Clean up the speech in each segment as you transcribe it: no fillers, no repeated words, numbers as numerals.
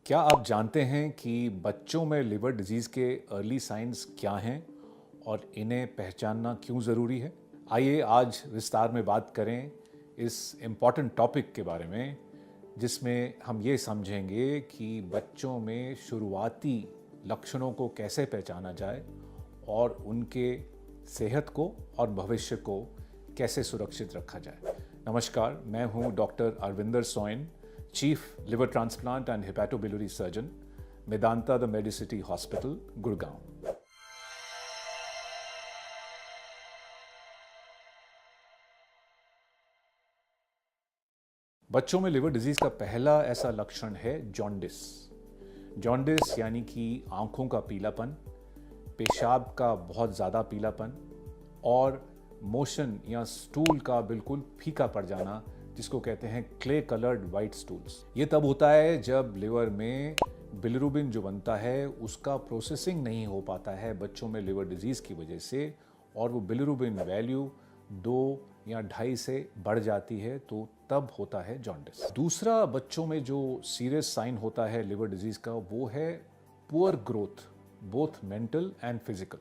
क्या आप जानते हैं कि बच्चों में लिवर डिजीज़ के अर्ली साइंस क्या हैं और इन्हें पहचानना क्यों ज़रूरी है? आइए आज विस्तार में बात करें इस इम्पॉर्टेंट टॉपिक के बारे में, जिसमें हम ये समझेंगे कि बच्चों में शुरुआती लक्षणों को कैसे पहचाना जाए और उनके सेहत को और भविष्य को कैसे सुरक्षित रखा जाए। नमस्कार, मैं हूँ doctor Arvinder Soin, chief liver transplant and hepatobiliary surgeon, Medanta the Medicity hospital, Gurgaon. बच्चों में लिवर डिजीज का पहला ऐसा लक्षण है जॉन्डिस। जॉन्डिस यानी कि आंखों का पीलापन, पेशाब का बहुत ज़्यादा पीलापन और मोशन या स्टूल का बिल्कुल फीका पड़ जाना, जिसको कहते हैं क्ले कलर्ड वाइट स्टूल्स। ये तब होता है जब लिवर में बिलिरुबिन जो बनता है उसका प्रोसेसिंग नहीं हो पाता है बच्चों में लिवर डिजीज की वजह से, और वो बिलिरुबिन वैल्यू 2 या 2.5 से बढ़ जाती है, तो तब होता है जॉन्डिस। दूसरा बच्चों में जो सीरियस साइन होता है लिवर डिजीज का, वो है poor growth, both mental and physical.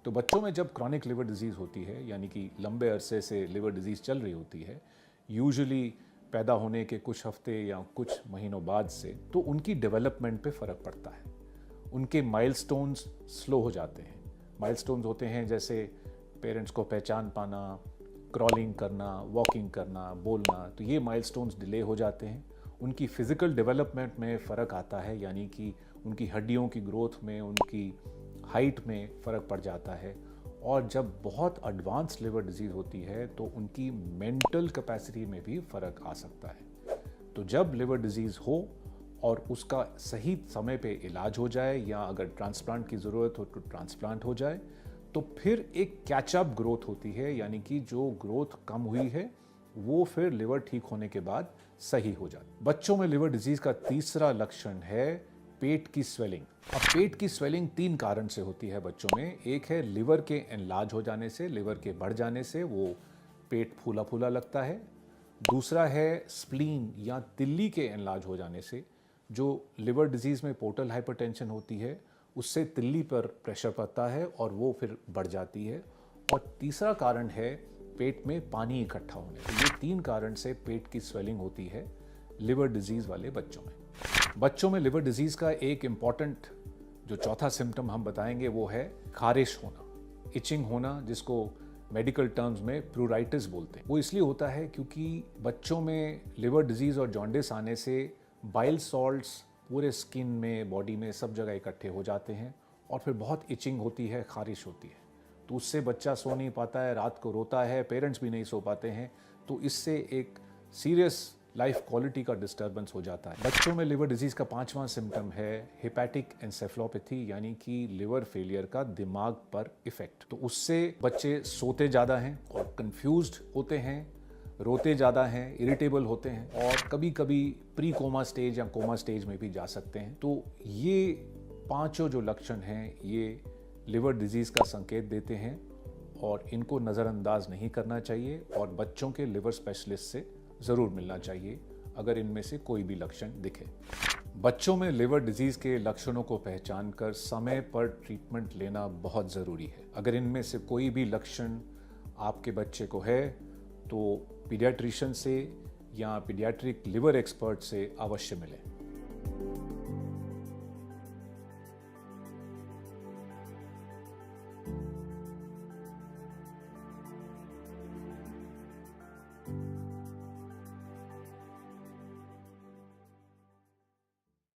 तो बच्चों में जब क्रॉनिक लिवर डिजीज़ होती है, यानी कि लंबे अरसे से लिवर डिजीज़ चल रही होती है, यूजुअली पैदा होने के कुछ हफ्ते या कुछ महीनों बाद से, तो उनकी डेवलपमेंट पे फ़र्क पड़ता है। उनके माइलस्टोन्स स्लो हो जाते हैं। माइलस्टोन्स होते हैं जैसे पेरेंट्स को पहचान पाना, क्रॉलिंग करना, वॉकिंग करना, बोलना, तो ये माइलस्टोन्स डिले हो जाते हैं। उनकी फ़िज़िकल डेवलपमेंट में फ़र्क आता है, यानी कि उनकी हड्डियों की ग्रोथ में, उनकी हाइट में फ़र्क पड़ जाता है। और जब बहुत एडवांस लिवर डिजीज़ होती है तो उनकी मेंटल कैपेसिटी में भी फ़र्क आ सकता है। तो जब लिवर डिजीज़ हो और उसका सही समय पे इलाज हो जाए, या अगर ट्रांसप्लांट की ज़रूरत हो तो ट्रांसप्लांट हो जाए, तो फिर एक कैचअप ग्रोथ होती है, यानी कि जो ग्रोथ कम हुई है वो फिर लिवर ठीक होने के बाद सही हो जाती। बच्चों में लिवर डिजीज़ का तीसरा लक्षण है पेट की स्वेलिंग। अब पेट की स्वेलिंग 3 कारण से होती है बच्चों में। एक है लिवर के एनलार्ज हो जाने से, लिवर के बढ़ जाने से वो पेट फूला फूला लगता है। दूसरा है स्प्लीन या तिल्ली के एनलार्ज हो जाने से, जो लिवर डिजीज़ में पोर्टल हाइपरटेंशन होती है, उससे तिल्ली पर प्रेशर पड़ता है और वो फिर बढ़ जाती है। और तीसरा कारण है पेट में पानी इकट्ठा होने। तो ये 3 कारण से पेट की स्वेलिंग होती है लिवर डिजीज़ वाले बच्चों में। बच्चों में लिवर डिजीज़ का एक इम्पॉर्टेंट जो चौथा सिम्टम हम बताएंगे वो है खारिश होना, इचिंग होना, जिसको मेडिकल टर्म्स में प्रूराइटिस बोलते हैं। वो इसलिए होता है क्योंकि बच्चों में लिवर डिजीज़ और जॉन्डिस आने से बाइल सॉल्ट्स पूरे स्किन में, बॉडी में, सब जगह इकट्ठे हो जाते हैं और फिर बहुत इचिंग होती है, खारिश होती है। तो उससे बच्चा सो नहीं पाता है, रात को रोता है, पेरेंट्स भी नहीं सो पाते हैं। तो इससे एक सीरियस लाइफ क्वालिटी का डिस्टर्बेंस हो जाता है। बच्चों में लिवर डिजीज़ का 5वां सिम्टम है हेपेटिक एन्सेफेलोपैथी, यानी कि लिवर फेलियर का दिमाग पर इफेक्ट। तो उससे बच्चे सोते ज़्यादा हैं और कंफ्यूज्ड होते हैं, रोते ज़्यादा हैं, इरिटेबल होते हैं और कभी कभी प्री कोमा स्टेज या कोमा स्टेज में भी जा सकते हैं। तो ये 5 जो लक्षण हैं ये लिवर डिजीज़ का संकेत देते हैं और इनको नज़रअंदाज नहीं करना चाहिए और बच्चों के लिवर स्पेशलिस्ट से ज़रूर मिलना चाहिए अगर इनमें से कोई भी लक्षण दिखे। बच्चों में लिवर डिजीज़ के लक्षणों को पहचान कर समय पर ट्रीटमेंट लेना बहुत ज़रूरी है। अगर इनमें से कोई भी लक्षण आपके बच्चे को है तो पीडियाट्रिशियन से या पीडियाट्रिक लिवर एक्सपर्ट से अवश्य मिलें।